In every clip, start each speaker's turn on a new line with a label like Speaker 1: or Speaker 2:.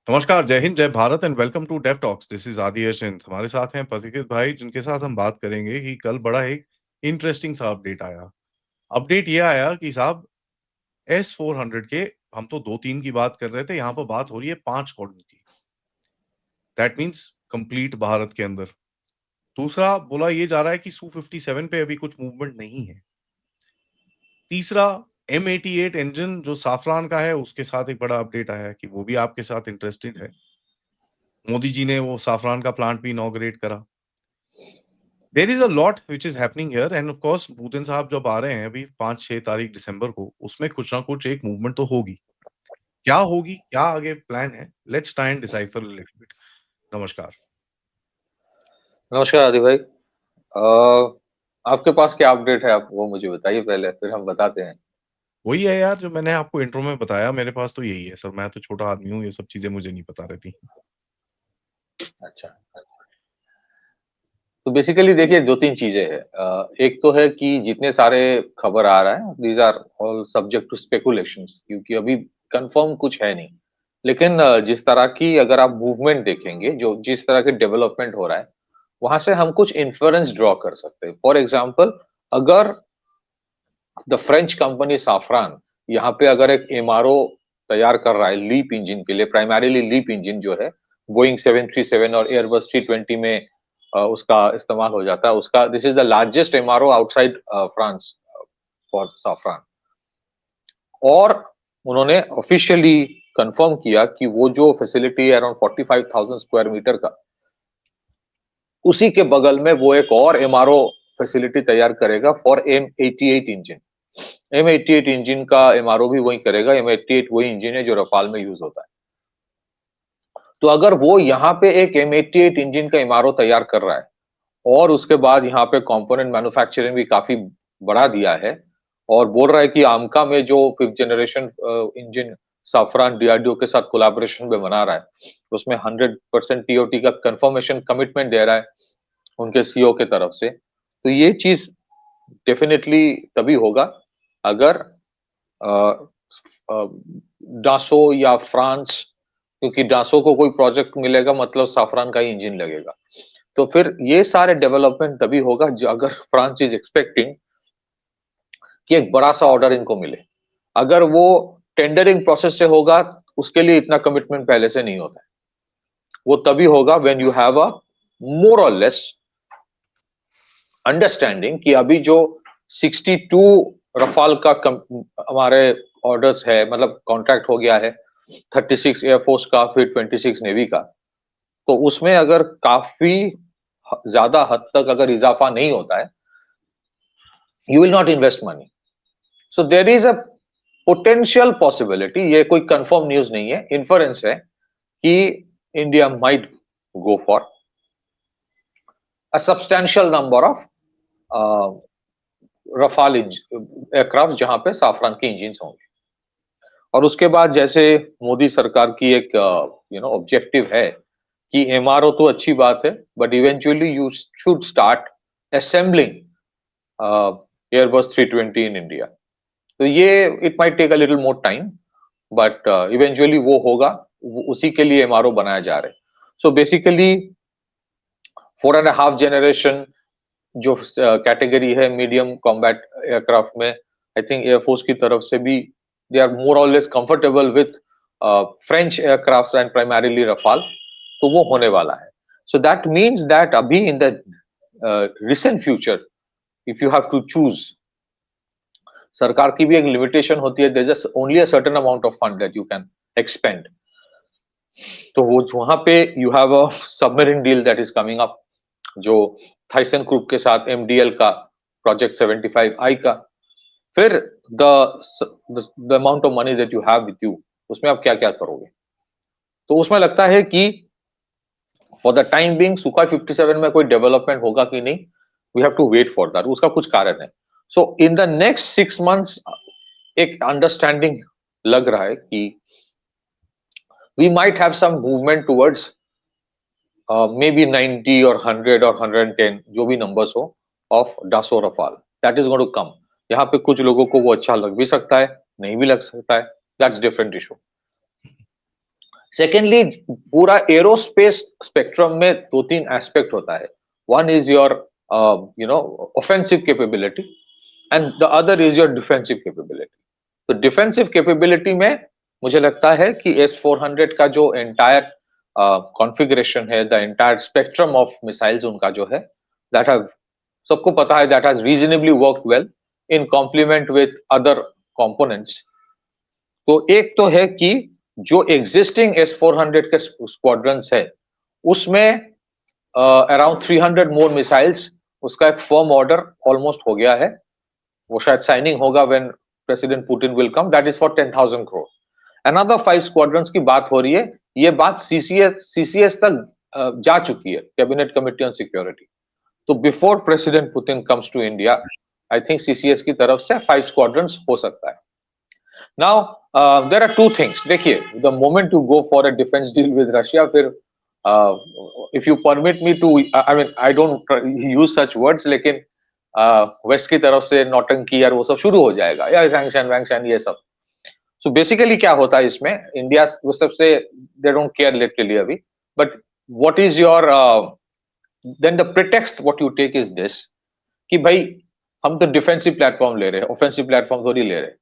Speaker 1: नमस्कार, जय हिंद, जय Bharat and welcome to def talks. This is Aadi Achint. हमारे साथ हैं पथिकृत भाई, जिनके साथ हम बात करेंगे कि कल बड़ा एक इंटरेस्टिंग सा अपडेट आया। अपडेट ये आया कि साहब S-400 के हम तो 2-3 की बात कर रहे थे, यहाँ पर बात हो रही है 5 करोड़ की। दैट मीन्स कंप्लीट भारत के अंदर। दूसरा बोला ये जा रहा है कि Su-57 पे अभी कुछ मूवमेंट नहीं है। तीसरा M88 इंजन जो साफरान का है, उसके साथ एक बड़ा अपडेट आया है कि वो भी आपके साथ इंटरेस्टेड है। मोदी जी ने वो साफरान का प्लांट भी इनॉग्रेट करा। There is a lot which is happening here and of course Putin साहब जब आ रहे हैं अभी 5-6 तारीख दिसंबर को, उसमें कुछ ना कुछ एक मूवमेंट तो होगी। क्या होगी? क्या आगे प्लान है? Let's try and decipher a little bit. नमस्कार।
Speaker 2: नमस्कार आदि भाई। आपके पास क्या अपडेट है? आप वो मुझे बताइए पहले, फिर हम बताते हैं।
Speaker 1: वही है यार जो मैंने आपको इंट्रो में बताया, मेरे पास तो यही है सर, मैं तो छोटा आदमी हूँ, ये सब चीज़ें मुझे नहीं पता रहती।
Speaker 2: अच्छा। तो बेसिकली देखिए, दो तीन चीजें हैं। एक तो है कि जितने सारे खबर आ रहा है, these are all subject to speculations, क्योंकि अभी कंफर्म कुछ है नहीं। लेकिन जिस तरह की अगर आप मूवमेंट देखेंगे, जो जिस तरह के डेवलपमेंट हो रहा है, वहां से हम कुछ इन्फ्रेंस ड्रॉ कर सकते हैं। फॉर एग्जाम्पल, अगर द फ्रेंच कंपनी साफ्रान यहाँ पे अगर एक एमआरओ तैयार कर रहा है लीप इंजन के लिए, प्राइमरीली लीप इंजन जो है बोइंग 737 और एयरबस 320 में उसका इस्तेमाल हो जाता है। उसका this is the largest MRO outside France for साफ्रान। और उन्होंने ऑफिशियली कंफर्म किया कि वो जो फैसिलिटी है अराउंड 45,000 स्क्वायर मीटर का, उसी के बगल में वो एक और एमआरओ फैसिलिटी तैयार करेगा for M88 engine. M88 engine का एमआरओ भी वही करेगा। M88 वही इंजन है जो रफाल में यूज होता है। तो अगर वो यहाँ पे एक M88 इंजन का एमआरओ तैयार कर रहा है और उसके बाद यहाँ पे कंपोनेंट मैन्युफैक्चरिंग भी काफी बढ़ा दिया है, और बोल रहा है कि आमका में जो 5th generation engine Safran DRDO के साथ कोलैबोरेशन में बना रहा है, उसमें 100% टीओटी का कंफर्मेशन कमिटमेंट दे रहा है उनके सीईओ के तरफ से। तो ये चीज डेफिनेटली तभी होगा अगर डासो या फ्रांस, क्योंकि डासो को कोई प्रोजेक्ट मिलेगा मतलब साफरान का ही इंजन लगेगा। तो फिर ये सारे डेवलपमेंट तभी होगा अगर फ्रांस इज एक्सपेक्टिंग कि एक बड़ा सा ऑर्डर इनको मिले। अगर वो टेंडरिंग प्रोसेस से होगा, उसके लिए इतना कमिटमेंट पहले से नहीं होता है। वो तभी होगा व्हेन यू हैव अ मोर और लेस अंडरस्टैंडिंग कि अभी जो 62 रफाल का हमारे ऑर्डर्स है, मतलब कॉन्ट्रैक्ट हो गया है, 36 एयरफोर्स का, फिर 26 नेवी का। तो उसमें अगर काफी ज्यादा हद तक अगर इजाफा नहीं होता है, you will not invest money. So there is a potential possibility, ये कोई कंफर्म न्यूज नहीं है, इन्फ्रेंस है कि India might go for a substantial number of Rafale aircraft जहां पे साफरान के इंजिन होंगे। और उसके बाद जैसे मोदी सरकार की एक ऑब्जेक्टिव है कि एमआरओ तो अच्छी बात है, but eventually you should start assembling Airbus 320 in India. तो ये it might take a little more time, but eventually वो होगा। उसी के लिए एमआरओ बनाया जा रहा है। सो बेसिकली 4.5 जनरेशन जो कैटेगरी है मीडियम कॉम्बैट एयरक्राफ्ट में, आई थिंक एयरफोर्स की तरफ से भी दे आर मोर और less comfortable with French aircraft and primarily Rafale. तो वो होने वाला है। सो दैट मीन्स दैट अभी in the recent future, if you have to choose, सरकार की भी एक लिमिटेशन होती है। There is only a certain amount of fund that you can expend. तो वो वहां पे you have a submarine deal that is coming up, जो थाइसन ग्रुप के साथ एमडीएल का प्रोजेक्ट 75 आई का। फिर the amount of money that you have with you, उसमें आप क्या क्या करोगे। तो उसमें लगता है कि फॉर द टाइम बिंग सुखाई 57 में कोई डेवलपमेंट होगा कि नहीं, we have to wait for that. उसका कुछ कारण है। So in the next 6 months एक अंडरस्टैंडिंग लग रहा है कि we might have some movement towards maybe 90 और 100 और 110, जो भी नंबर्स हो, of Dassault Rafale that is going to come. यहाँ पे कुछ लोगों को वो अच्छा लग भी सकता है, नहीं भी लग सकता है, दैट्स डिफरेंट इशू। सेकेंडली, पूरा एरोस्पेस स्पेक्ट्रम में दो तीन एस्पेक्ट होता है. One is your offensive capability and the other is your defensive capability. तो डिफेंसिव कैपेबिलिटी में मुझे लगता है कि S-400 का जो एंटायर कॉन्फ़िगरेशन है, the entire spectrum of missiles उनका जो है, दैट हैव, सबको पता है, that has reasonably worked well in complement with other components. तो एक तो है कि जो एग्जिस्टिंग S-400 के स्क्वाड्रंस है, उसमें अराउंड 300 मोर मिसाइल्स, उसका एक फर्म ऑर्डर ऑलमोस्ट हो गया है. वो शायद साइनिंग होगा when president Putin will come, that is for 10,000 crore. Another 5 squadrons की बात हो रही है. ये बात सीसीएस तक जा चुकी है, कैबिनेट कमिटी ऑन सिक्योरिटी. तो before president Putin comes to India, I think CCS की तरफ से 5 स्क्वाड्रंस हो सकता है. Now there are two things. देखिए, the moment you go for a defence deal with Russia, फिर if you permit me to, I mean I don't use such words, लेकिन West की तरफ से नौटंकी यार वो सब शुरू हो जाएगा, या सैंक्शन वैंक्शन ये सब. सो बेसिकली क्या होता है इसमें, इंडिया वो सबसे दे डोंट केयर लिटरली अभी. But what is your, then the pretext what you take is this, कि भाई हम तो डिफेंसिव प्लेटफॉर्म ले रहे हैं, ऑफेंसिव प्लेटफॉर्म थोड़ी ले रहे हैं.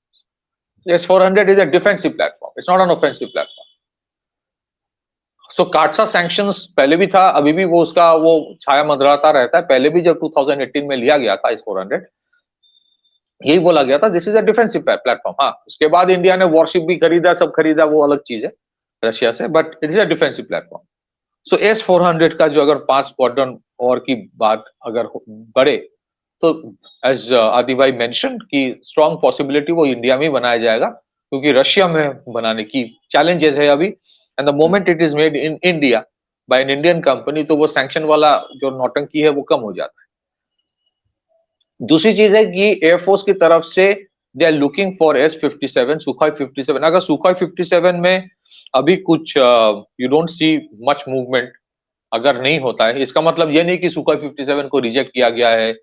Speaker 2: S-400 is a defensive platform. It's not an offensive platform. So काटसा sanctions पहले भी था, अभी भी वो उसका वो छाया मंडराता रहता है. पहले भी जब 2018 में लिया गया था S-400, यही बोला गया था this is a defensive platform. हाँ, उसके बाद इंडिया ने वॉरशिप भी खरीदा, सब खरीदा, वो अलग चीज है रशिया से, but it is a defensive platform. So S-400 का जो अगर 5 स्क्वाड्रन और की बात अगर बढ़े, तो एज आदि भाई मेंशन कि स्ट्रॉन्ग पॉसिबिलिटी वो इंडिया में ही बनाया जाएगा, क्योंकि रशिया में बनाने की चैलेंजेस है अभी. And the moment it is made in India by an Indian company, तो वो सैंक्शन वाला जो नौटंकी है वो कम हो जाता है. दूसरी चीज है कि एयरफोर्स की तरफ से they are looking for S-57, Sukhoi 57. अगर सुखोई 57 में अभी कुछ you don't see much movement अगर नहीं होता है, इसका मतलब ये नहीं कि सुखोई 57 को रिजेक्ट किया गया है,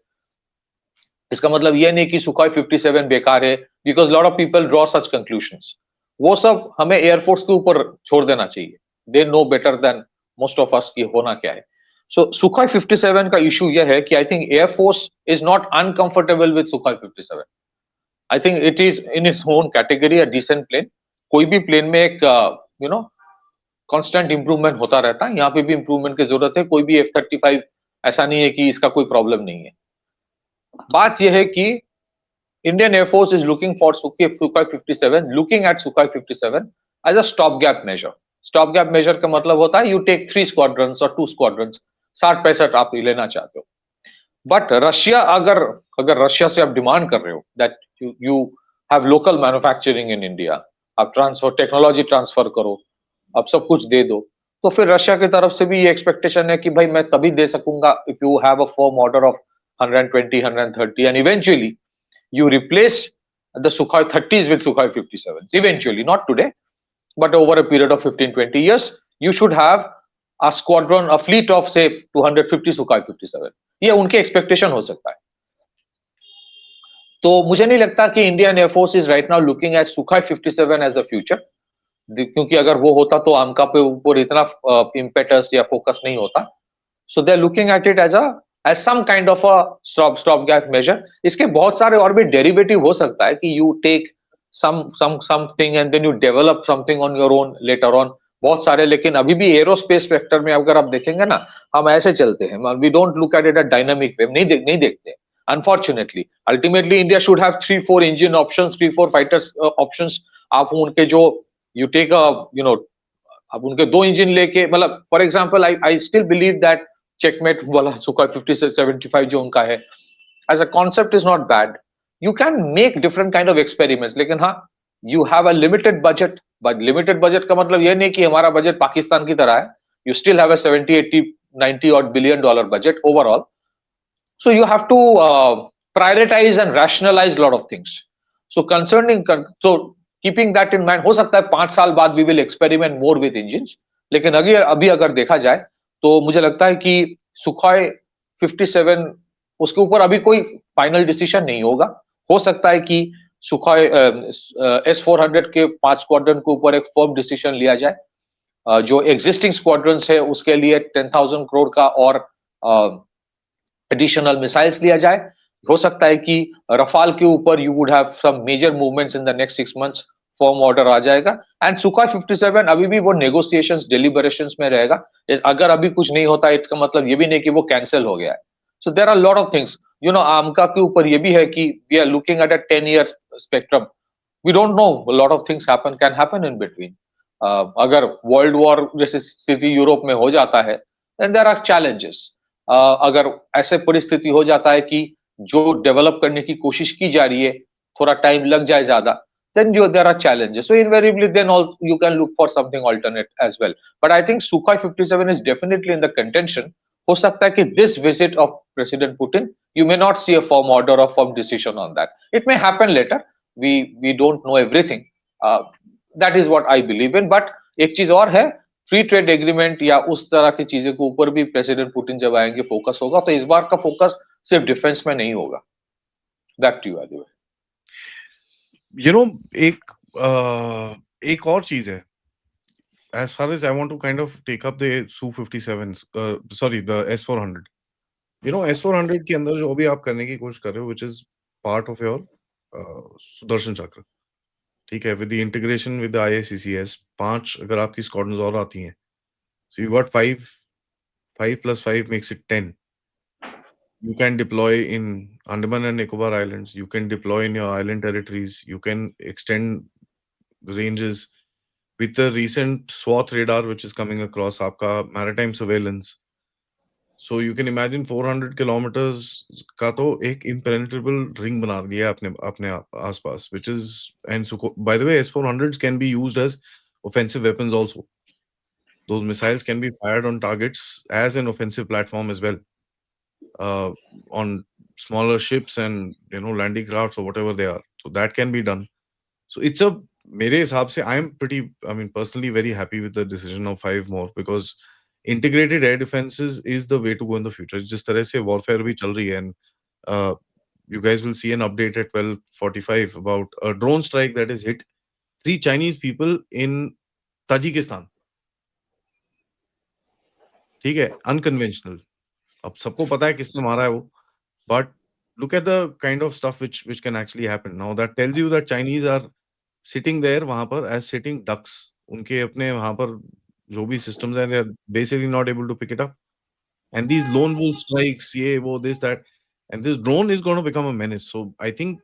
Speaker 2: इसका मतलब ये नहीं कि सुखोई 57 बेकार है, because lot of people draw such conclusions. वो सब हमें एयरफोर्स के ऊपर छोड़ देना चाहिए. They know better than most of us की होना क्या है. सो सुखोई 57 का इशू यह है कि I think air force is not uncomfortable with Sukhoi 57. I think it is in its own category a decent plane. कोई भी प्लेन में एक कांस्टेंट इंप्रूवमेंट होता रहता है, यहाँ पे भी इंप्रूवमेंट की जरूरत है. कोई भी F-35 ऐसा नहीं है कि इसका कोई प्रॉब्लम नहीं है. बात यह है कि Indian Air Force is looking for Sukhoi 57, looking at Sukhoi 57 as a stopgap measure. Stopgap measure का मतलब होता है you take 3 squadrons or 2 squadrons, 60-65 आप लेना चाहते हो. बट रशिया अगर रशिया से आप डिमांड कर रहे हो that you have local manufacturing in India, आप ट्रांसफर टेक्नोलॉजी ट्रांसफर करो, आप सब कुछ दे दो, तो फिर रशिया की तरफ से भी ये एक्सपेक्टेशन है कि भाई मैं तभी दे सकूंगा if you have a firm order of 120, 130, and eventually you replace the Sukhoi 30s with Sukhoi 57s. Eventually, not today, but over a period of 15-20 years, you should have a squadron, a fleet of say 250 Sukhoi 57. ये उनके expectation हो सकता है. तो मुझे नहीं लगता कि Indian air force is right now looking at Sukhoi 57 as the future, क्योंकि अगर वो होता तो आमका पे ऊपर इतना इम्पेटस या फोकस नहीं होता. So they are looking at it as some kind of a stopgap measure. इसके बहुत सारे और भी डेरिवेटिव हो सकता है कि you take something and then you develop something on your own later on. बहुत सारे, लेकिन अभी भी एरोस्पेस सेक्टर में अगर आप देखेंगे ना, हम ऐसे चलते हैं, we don't look at it a dynamic way. नहीं देखते. Unfortunately, ultimately India should have 3-4 engine options, 3-4 fighters options. आप उनके जो you take a आप उनके 2 इंजन लेके, मतलब for example I still believe that checkmate वाला Sukhoi 50-75 जो उनका है, as a concept is not bad. You can make different kind of experiments, लेकिन हाँ, you have a limited budget. But limited budget का मतलब ये नहीं कि हमारा बजट पाकिस्तान की तरह है. You still have a 70, 80, 90 odd billion dollar budget overall. So you have to prioritize and rationalize a lot of things. So keeping that in mind, हो सकता है 5 साल बाद we will experiment more with engines. लेकिन अभी अगर देखा जाए तो मुझे लगता है कि Sukhoi 57 उसके ऊपर अभी कोई फाइनल डिसीजन नहीं होगा. हो सकता है कि Sukhoi S-400 के 5 स्क्वाड्रन के ऊपर एक फर्म डिसीजन लिया जाए जो एग्जिस्टिंग स्क्वाड्रंस है उसके लिए 10,000 करोड़ का और एडिशनल मिसाइल्स लिया जाए। हो सकता है कि रफाल के ऊपर you would have some major movements in the next 6 months, firm order आ जाएगा। एंड सुखाई 57 अभी भी वो नेगोशिएशंस डिलिबरेशंस में रहेगा। अगर अभी कुछ नहीं होता इसका मतलब ये भी नहीं कि वो कैंसिल हो गया है। So there are lot of things, you know, आमका के ऊपर ये भी है कि we are looking at a 10 year spectrum. We don't know, lot of things happen, can happen in between. अगर वर्ल्ड वॉर जैसी स्थिति यूरोप में हो जाता है, देन देयर आर चैलेंजेस। अगर ऐसे परिस्थिति हो जाता है कि जो डेवलप करने की कोशिश की जा रही है थोड़ा टाइम लग जाए ज्यादा, then there are challenges. So invariably then all you can look for something alternate as well. But I think Sukhoi 57 is definitely in the contention. हो सकता है कि this visit of President Putin, you may not see a firm order or firm decision on that. It may happen later. We don't know everything. Uh, that is what I believe in. But एक चीज और है, free trade agreement या उस तरह की चीजें के ऊपर भी प्रेसिडेंट पुतिन जब आएंगे फोकस होगा, तो इस बार का फोकस सिर्फ डिफेंस में नहीं होगा। Back to you Aditya.
Speaker 1: You know, एक एक और चीज है, as far as I want to kind of take up the Su-57s, sorry, the S-400. You know, S-400 के अंदर जो अभी आप करने की कोशिश कर रहे हो, which is part of your Sudarshan चक्र, ठीक है, with the integration with the IACCS, 5 अगर आपकी स्क्वाड्रन्स और आती हैं, so you got 5, 5 plus 5 makes it 10. You can deploy in Andaman and Nicobar Islands. You can deploy in your island territories. You can extend ranges with the recent SWAT radar, which is coming across आपका maritime surveillance. So you can imagine 400 kilometers का तो एक impenetrable ring बना दिया है अपने अपने आसपास, which is, and so by the way, S-400s can be used as offensive weapons also. Those missiles can be fired on targets as an offensive platform as well. On smaller ships and landing crafts or whatever they are, so that can be done. So it's a, मेरे हिसाब से, I mean personally very happy with the decision of 5 more, because integrated air defenses is the way to go in the future. जिस तरह से warfare भी चल रही है, and uh, you guys will see an update at 12:45 about a drone strike that has hit 3 Chinese people in Tajikistan. ठीक है, unconventional. अब सबको पता है किसने मारा है वो, but look at the kind of stuff which can actually happen. Now that tells you that Chinese are sitting there वहां पर as sitting ducks. उनके अपने वहां पर जो भी systems हैं, they are basically not able to pick it up. And these lone wolf strikes, ये वो this that, and this drone is going to become a menace. So I think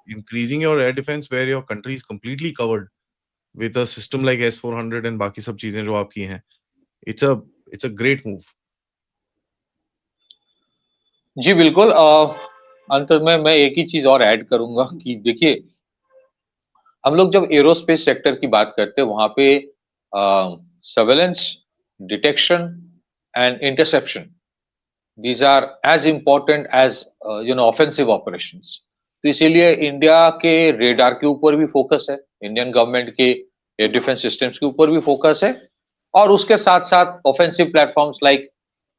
Speaker 1: increasing your air defense where your country is completely covered with a system like S-400 and बाकी सब चीजें जो आपकी हैं, it's a great move.
Speaker 2: जी बिल्कुल। अंत में मैं एक ही चीज और ऐड करूंगा कि देखिए, हम लोग जब एरोस्पेस सेक्टर की बात करते हैं वहां पे surveillance, detection and interception, these are as important as offensive operations. तो इसीलिए इंडिया के रेडार के ऊपर भी फोकस है, इंडियन गवर्नमेंट के एयर डिफेंस सिस्टम्स के ऊपर भी फोकस है, और उसके साथ साथ offensive platforms like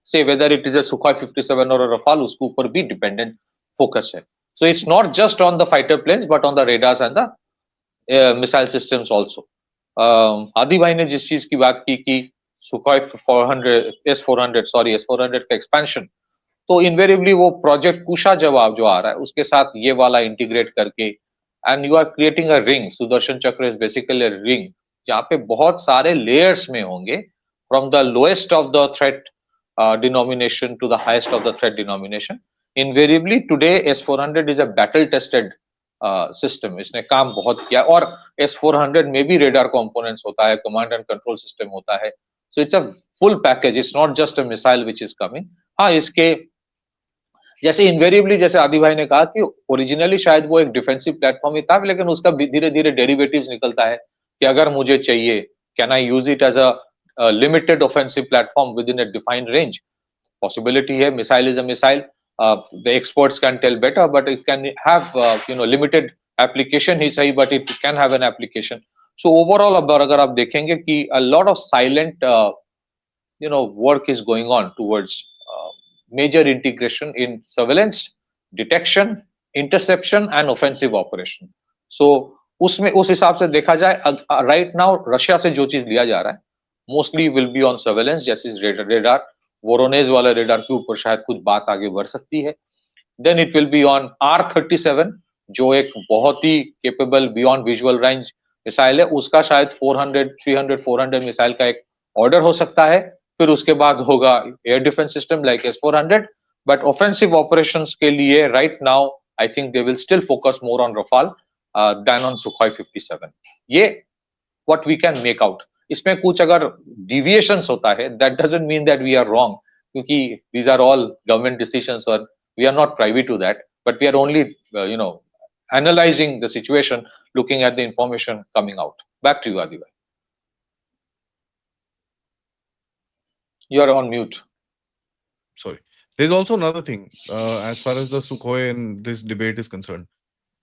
Speaker 2: say whether it is a Sukhoi 57 or a Rafale, उसके ऊपर भी dependent focus है। So it's not just on the fighter planes but on the radars and the missile systems also। आदि भाई ने जिस चीज की बात की कि Sukhoi 400 S-400 सॉरी S-400 का एक्सपेंशन, तो इनवेरिएबली वो प्रोजेक्ट कुशा जवाब जो आ रहा है उसके साथ ये वाला इंटीग्रेट करके, and you are creating a ring. Sudarshan Chakra is basically ring जहाँ पे बहुत सारे लेयर्स में होंगे, from the lowest of the threat denomination to the highest of the threat denomination। Invariably today S-400 is a battle tested system। इसने काम बहुत किया, और S-400 में भी radar components होता है, command and control system होता है। So it's a full package, it's not just a missile which is coming। हाँ, इसके जैसे इन्वेरिएबली, जैसे आदि भाई ने कहा कि ओरिजिनली शायद वो एक डिफेंसिव प्लेटफॉर्म ही था, लेकिन उसका धीरे धीरे डेरिवेटिव्स निकलता है कि अगर मुझे चाहिए, can I use it as a limited offensive platform within a defined range. Possibility है, missile is a missile, the experts can tell better, but it can have limited application ही सही, but it can have an application. So overall अब अगर आप देखेंगे कि a lot of silent work is going on towards major integration in surveillance, detection, interception, and offensive operation. So उसमें उस हिसाब से देखा जाए राइट नाउ रशिया से जो चीज लिया जा रहा है mostly will be on surveillance, जैसे रेडार वोरोनेज वाला रेडार के ऊपर शायद कुछ बात आगे बढ़ सकती है। Then it will be on R-37 जो एक बहुत ही capable beyond visual range missile है, उसका शायद 400 300 400 मिसाइल का एक ऑर्डर हो सकता है। फिर उसके बाद होगा air defence system like S-400, but offensive operations के लिए right now I think they will still focus more on Rafale than on Sukhoi 57। ये what we can make out. इसमें कुछ अगर डिविएशंस होता है that doesn't mean that we are wrong, क्योंकि these are all government decisions और we are not privy to that, but we are only analyzing the situation, looking at the information coming out. Back to you, Adi bhai. You are on mute.
Speaker 1: Sorry. There's also another thing, as far as the Sukhoi and this debate is concerned.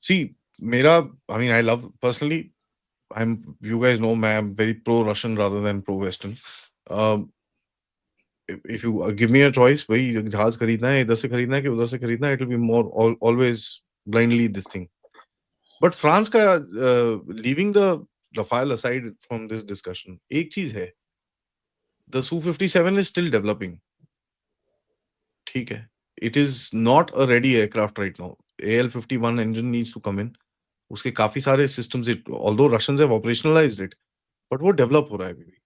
Speaker 1: See, I mean, I love personally. You guys know, man, I'm very pro-Russian rather than pro-Western. Um, if you give me a choice, भाई जहाज खरीदना है, इधर से खरीदना है कि उधर से खरीदना है, it will be more always blindly this thing. But France का leaving the Rafale aside from this discussion, एक चीज है, the Su-57 is still developing. ठीक है, it is not a ready aircraft right now. AL-51 engine needs to come in. उसके काफी सारे systems, although Russians have operationalized it, but वो develop हो रहा है अभी भी.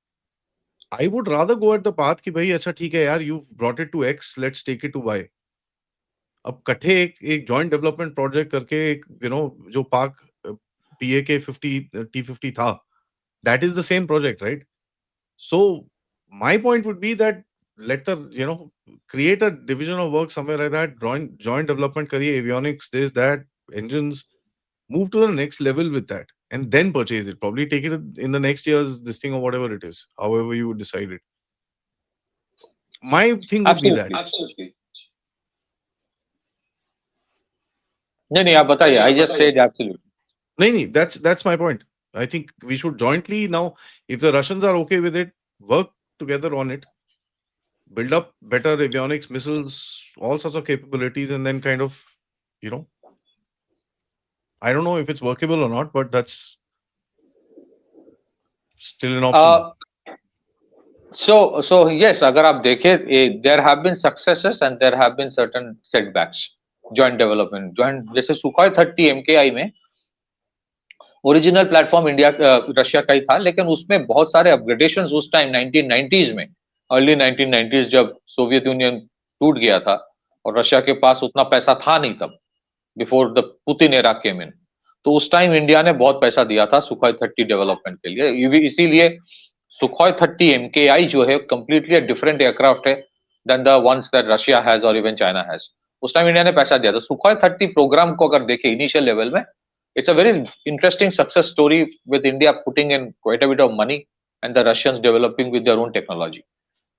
Speaker 1: I would rather go at the path कि भाई अच्छा ठीक है यार, you've brought it to X, let's take it to Y. अब कट्ठे एक जॉइंट डेवलपमेंट प्रोजेक्ट करके एक जो पाक PAK 50 T50 था, that is the same project, right? So my point would be that let the create a division of work somewhere like that, joint development करिए, avionics, this, that, engines, move to the next level with that, and then purchase it. Probably take it in the next year's this thing or whatever it is, however you would decide it. My thing would be that.
Speaker 2: Absolutely. नहीं आप बताइए. I just said absolutely.
Speaker 1: नहीं, that's my point. I think we should jointly now, if the Russians are okay with it, work together on it, build up better avionics, missiles, all sorts of capabilities, and then kind of, I don't know if it's workable or not, but that's still an option.
Speaker 2: So yes, अगर आप देखें, there have been successes and there have been certain setbacks. Joint development, जैसे Sukhoi 30 MKI में original platform India Russia का ही था, लेकिन उसमें बहुत सारे अपग्रेडेशंस उस टाइम 1990s में, अर्ली 1990s जब सोवियत यूनियन टूट गया था और रशिया के पास उतना पैसा था नहीं तब, बिफोर द पुतिन एरा केम इन, तो उस टाइम इंडिया ने बहुत पैसा दिया था सुखोई 30 डेवलपमेंट के लिए. इसीलिए सुखोई 30 MKI जो है कंप्लीटली डिफरेंट एयरक्राफ्ट है than the ones that Russia has और इवन चाइना हैज. उस टाइम इंडिया ने पैसा दिया था. सुखोई 30 प्रोग्राम को अगर देखें इनिशियल लेवल में, it's a very interesting success story with India putting in quite a bit of money and the Russians developing with their own technology.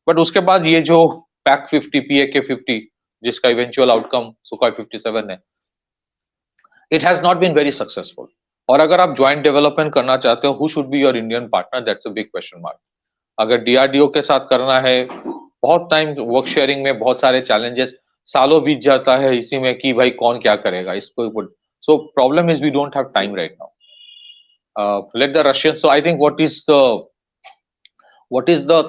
Speaker 2: But उसके बाद ये जो PAK 50 PAK 50 जिसका eventual outcome Sukhoi 57 है, it has not been very successful. और अगर आप joint development करना चाहते हो, who should be your Indian partner? That's a big question mark. अगर DRDO के साथ करना है, बहुत टाइम वर्क शेयरिंग में बहुत सारे चैलेंजेस, सालों बीत जाता है इसी में कि भाई कौन क्या करेगा इसको. So problem is we don't have time right now. Let the Russians. So I think what is the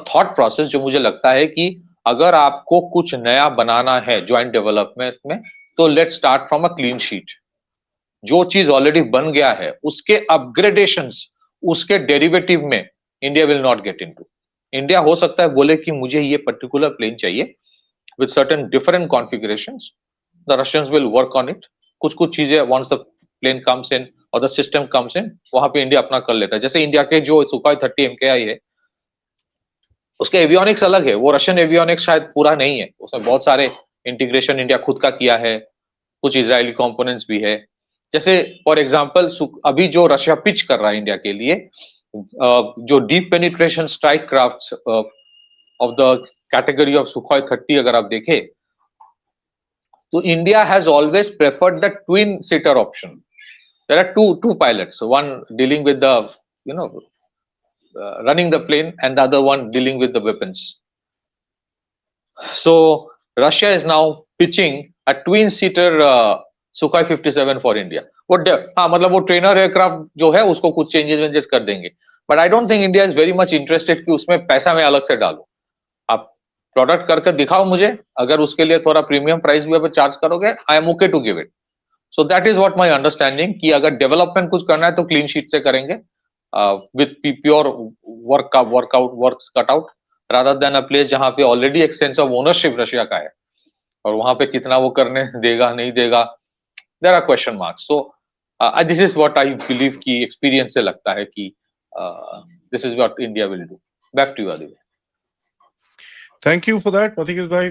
Speaker 2: thought process जो मुझे लगता है कि अगर आपको कुछ नया बनाना है ज्वाइंट डेवलपमेंट में, तो let's start from a clean sheet. जो चीज ऑलरेडी बन गया है उसके अपग्रेडेशंस, उसके डेरिवेटिव में India will not get into. India हो सकता है बोले कि मुझे ये पर्टिकुलर प्लेन चाहिए with certain different configurations. The Russians will work on it. कुछ चीजें once the plane comes in और द सिस्टम कम्स इन, वहां पे इंडिया अपना कर लेता है. जैसे इंडिया के जो सुखोई 30 MKI है, उसके एवियोनिक्स अलग है, वो रशियन एवियोनिक्स शायद पूरा नहीं है, उसमें बहुत सारे इंटीग्रेशन इंडिया खुद का किया है, कुछ इजरायली कंपोनेंट्स भी है. जैसे फॉर एग्जांपल अभी जो रशिया पिच कर रहा है इंडिया के लिए, जो deep penetration strike crafts of the category of Sukhoi 30 अगर आप देखें, तो India has always preferred the twin seater option. There are two pilots, one dealing with the running the plane and the other one dealing with the weapons. So Russia is now pitching a twin seater Sukhoi 57 for India. हाँ, मतलब वो trainer aircraft जो है उसको कुछ changes vengeance कर देंगे। But I don't think India is very much interested कि उसमें पैसा मैं अलग से डालूं। आप प्रोडक्ट करके दिखाओ मुझे, अगर उसके लिए थोड़ा प्रीमियम प्राइस भी अगर चार्ज करोगे, I am okay to give it. So that is what my understanding, कि अगर डेवलपमेंट कुछ करना है तो क्लीन शीट से करेंगे, with pure works cut out, rather than a place जहां पे ऑलरेडी एक सेंस ऑफ ओनरशिप रशिया का है, और वहां पे कितना वो करने देगा नहीं देगा, there are question marks. So this is what I believe, की एक्सपीरियंस से लगता है कि this is what India will do. Back to you Aditya.
Speaker 1: Thank you for that, Pathikit bhai.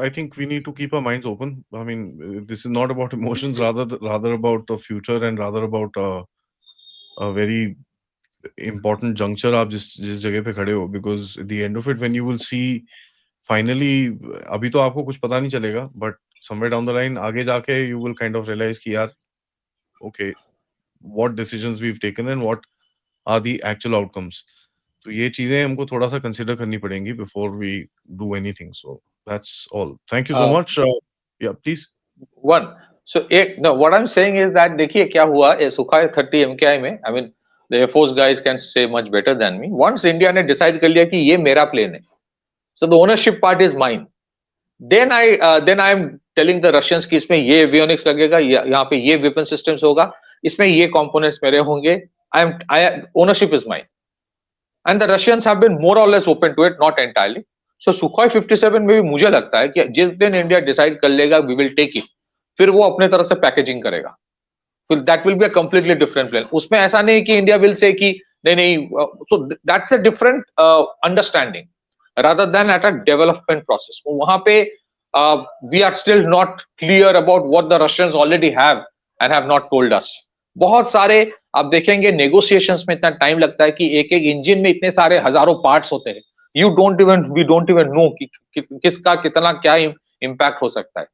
Speaker 1: I think we need to keep our minds open. I mean, this is not about emotions, rather about the future, and rather about a very important juncture आप जिस जगह पे खड़े हो, because at the end of it, when you will see finally, अभी तो आपको कुछ पता नहीं चलेगा, but somewhere down the line आगे जाके you will kind of realize कि यार, okay, what decisions we've taken and what are the actual outcomes. तो ये चीजें हमको थोड़ा सा कंसिडर करनी पड़ेंगी before we do anything. So that's all. Thank you so much. Yeah, please.
Speaker 2: One, so एक, no, what I am saying is that, देखिए क्या हुआ ये सुखाई 30 एमकेआई में, I mean the air force guys can say much better than me, once India ने decide कर लिया कि ये मेरा प्लेन है, so the ownership part is mine, then I am telling the Russians कि इसमें ये एवियोनिक्स लगेगा, यहाँ पे ये वेपन सिस्टम्स होगा, इसमें ये कंपोनेंट्स मेरे होंगे, I ownership is mine, and the Russians have been more और less open to it, not entirely. So Sukhoi 57 में भी मुझे लगता है कि जिस दिन इंडिया डिसाइड कर लेगा वी विल टेक इट, फिर वो अपने तरह से पैकेजिंग करेगा, फिर that will be a completely different plan. उसमें ऐसा नहीं कि इंडिया विल से कि नहीं नहीं, so that's a different understanding, rather than at a development process. वहां पे we are still not clear about what the Russians already have and have not told us. बहुत सारे आप देखेंगे नेगोशिएशंस में इतना टाइम लगता है कि एक एक इंजन में इतने सारे हजारों पार्ट्स होते हैं, वी डोंट इवन नो कि किसका कितना क्या इम्पैक्ट हो सकता है।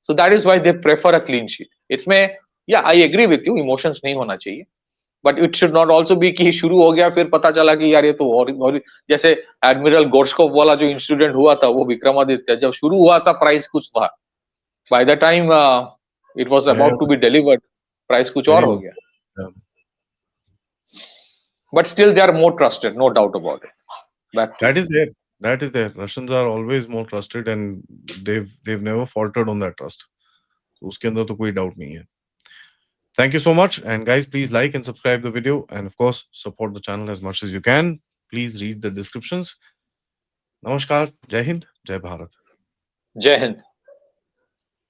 Speaker 2: So that is why they prefer a clean sheet. इसमें या I agree with you, emotions नहीं होना चाहिए, but it should not also be कि शुरू हो गया फिर पता चला कि यार ये तो और जैसे एडमिरल गोर्स्कोव वाला जो इंसिडेंट हुआ था, वो विक्रमादित्य जब शुरू हुआ था प्राइस कुछ था, by the time it was
Speaker 1: Yeah,
Speaker 2: about to be delivered price कुछ और
Speaker 1: very
Speaker 2: हो
Speaker 1: well.
Speaker 2: गया,
Speaker 1: Yeah.
Speaker 2: But still they are more trusted, no doubt about it. Back to
Speaker 1: That is there. That is there. Russians are always more trusted, and they've never faltered on that trust. So उसके अंदर तो कोई doubt नहीं है. Thank you so much, and guys, please like and subscribe the video, and of course, support the channel as much as you can. Please read the descriptions. Namaskar, Jai Hind, Jai Bharat.
Speaker 2: जय हिंद।